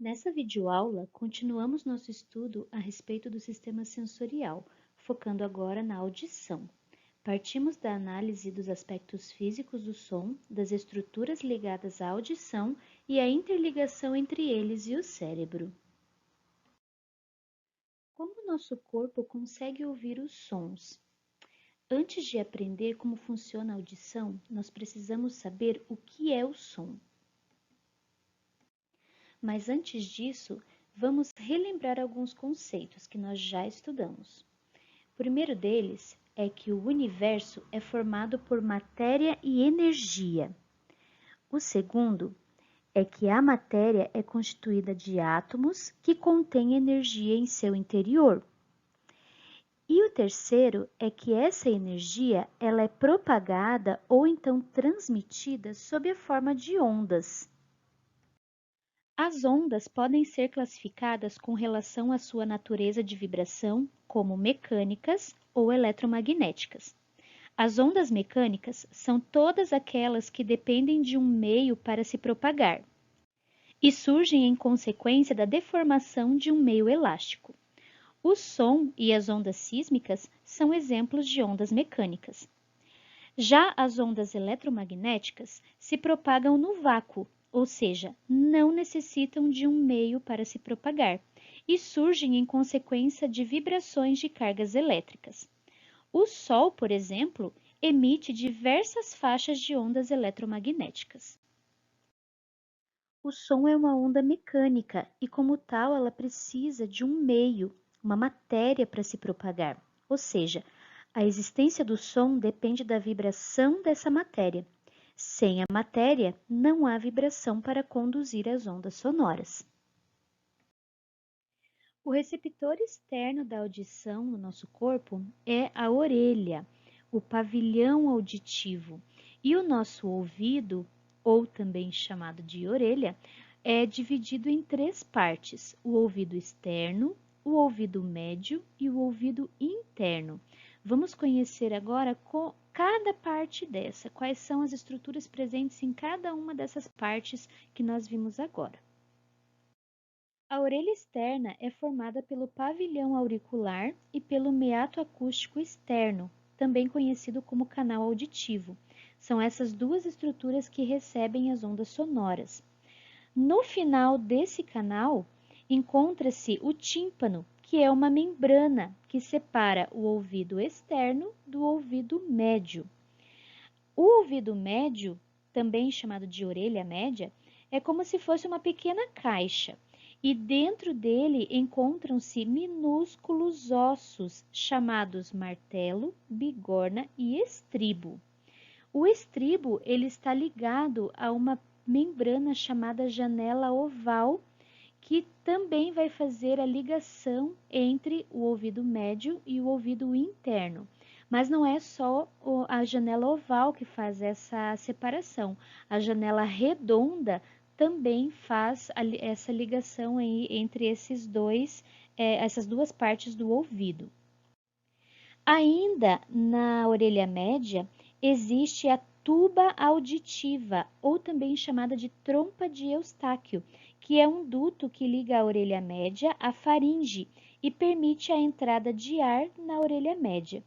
Nessa videoaula, continuamos nosso estudo a respeito do sistema sensorial, focando agora na audição. Partimos da análise dos aspectos físicos do som, das estruturas ligadas à audição e a interligação entre eles e o cérebro. Como nosso corpo consegue ouvir os sons? Antes de aprender como funciona a audição, nós precisamos saber o que é o som. Mas antes disso, vamos relembrar alguns conceitos que nós já estudamos. O primeiro deles é que o universo é formado por matéria e energia. O segundo é que a matéria é constituída de átomos que contêm energia em seu interior. E o terceiro é que essa energia ela é propagada ou então transmitida sob a forma de ondas. As ondas podem ser classificadas com relação à sua natureza de vibração como mecânicas ou eletromagnéticas. As ondas mecânicas são todas aquelas que dependem de um meio para se propagar e surgem em consequência da deformação de um meio elástico. O som e as ondas sísmicas são exemplos de ondas mecânicas. Já as ondas eletromagnéticas se propagam no vácuo, ou seja, não necessitam de um meio para se propagar, e surgem em consequência de vibrações de cargas elétricas. O Sol, por exemplo, emite diversas faixas de ondas eletromagnéticas. O som é uma onda mecânica e, como tal, ela precisa de um meio, uma matéria para se propagar, ou seja, a existência do som depende da vibração dessa matéria. Sem a matéria, não há vibração para conduzir as ondas sonoras. O receptor externo da audição no nosso corpo é a orelha, o pavilhão auditivo, e o nosso ouvido, ou também chamado de orelha, é dividido em três partes: o ouvido externo, o ouvido médio e o ouvido interno. Vamos conhecer agora cada parte dessa, quais são as estruturas presentes em cada uma dessas partes que nós vimos agora. A orelha externa é formada pelo pavilhão auricular e pelo meato acústico externo, também conhecido como canal auditivo. São essas duas estruturas que recebem as ondas sonoras. No final desse canal, encontra-se o tímpano, que é uma membrana que separa o ouvido externo do ouvido médio. O ouvido médio, também chamado de orelha média, é como se fosse uma pequena caixa, e dentro dele encontram-se minúsculos ossos chamados martelo, bigorna e estribo. O estribo ele está ligado a uma membrana chamada janela oval, que também vai fazer a ligação entre o ouvido médio e o ouvido interno. Mas não é só a janela oval que faz essa separação. A janela redonda também faz essa ligação aí entre essas duas partes do ouvido. Ainda na orelha média existe a tuba auditiva, ou também chamada de trompa de Eustáquio, que é um duto que liga a orelha média à faringe e permite a entrada de ar na orelha média.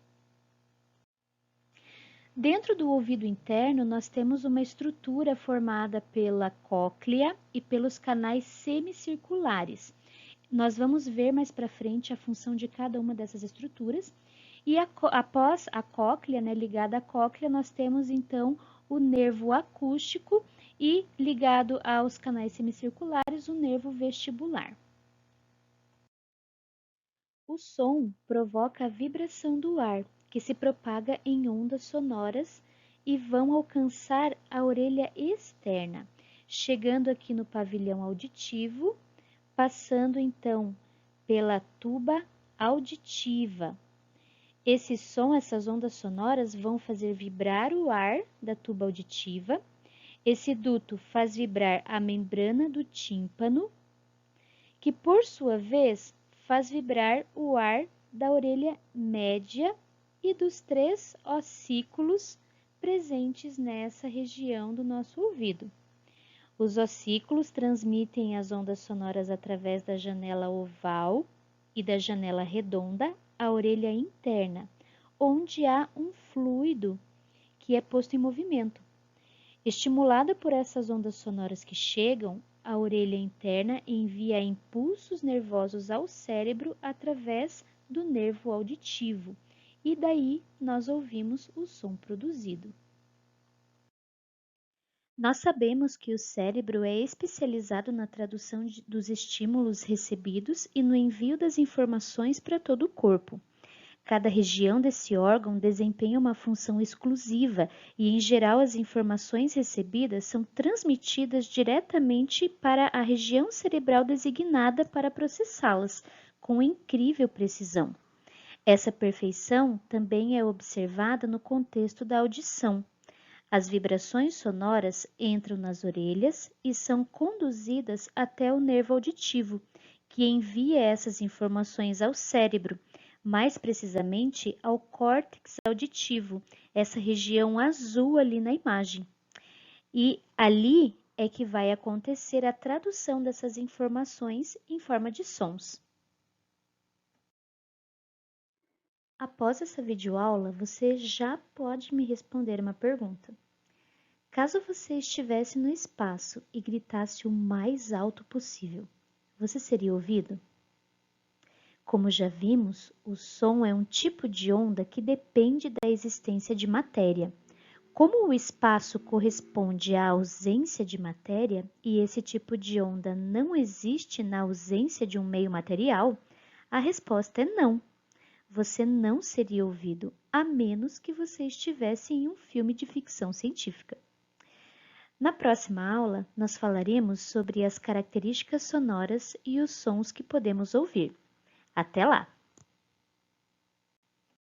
Dentro do ouvido interno, nós temos uma estrutura formada pela cóclea e pelos canais semicirculares. Nós vamos ver mais para frente a função de cada uma dessas estruturas. E após a cóclea, ligada à cóclea, nós temos então o nervo acústico e ligado aos canais semicirculares, o nervo vestibular. O som provoca a vibração do ar, que se propaga em ondas sonoras e vão alcançar a orelha externa, chegando aqui no pavilhão auditivo, passando então pela tuba auditiva. Esse som, essas ondas sonoras vão fazer vibrar o ar da tuba auditiva. Esse duto faz vibrar a membrana do tímpano, que por sua vez faz vibrar o ar da orelha média e dos três ossículos presentes nessa região do nosso ouvido. Os ossículos transmitem as ondas sonoras através da janela oval e da janela redonda à orelha interna, onde há um fluido que é posto em movimento. Estimulada por essas ondas sonoras que chegam, a orelha interna envia impulsos nervosos ao cérebro através do nervo auditivo, e daí nós ouvimos o som produzido. Nós sabemos que o cérebro é especializado na tradução dos estímulos recebidos e no envio das informações para todo o corpo. Cada região desse órgão desempenha uma função exclusiva e, em geral, as informações recebidas são transmitidas diretamente para a região cerebral designada para processá-las, com incrível precisão. Essa perfeição também é observada no contexto da audição. As vibrações sonoras entram nas orelhas e são conduzidas até o nervo auditivo, que envia essas informações ao cérebro, mais precisamente ao córtex auditivo, essa região azul ali na imagem. E ali é que vai acontecer a tradução dessas informações em forma de sons. Após essa videoaula, você já pode me responder uma pergunta. Caso você estivesse no espaço e gritasse o mais alto possível, você seria ouvido? Como já vimos, o som é um tipo de onda que depende da existência de matéria. Como o espaço corresponde à ausência de matéria e esse tipo de onda não existe na ausência de um meio material, a resposta é não. Você não seria ouvido, a menos que você estivesse em um filme de ficção científica. Na próxima aula, nós falaremos sobre as características sonoras e os sons que podemos ouvir. Até lá!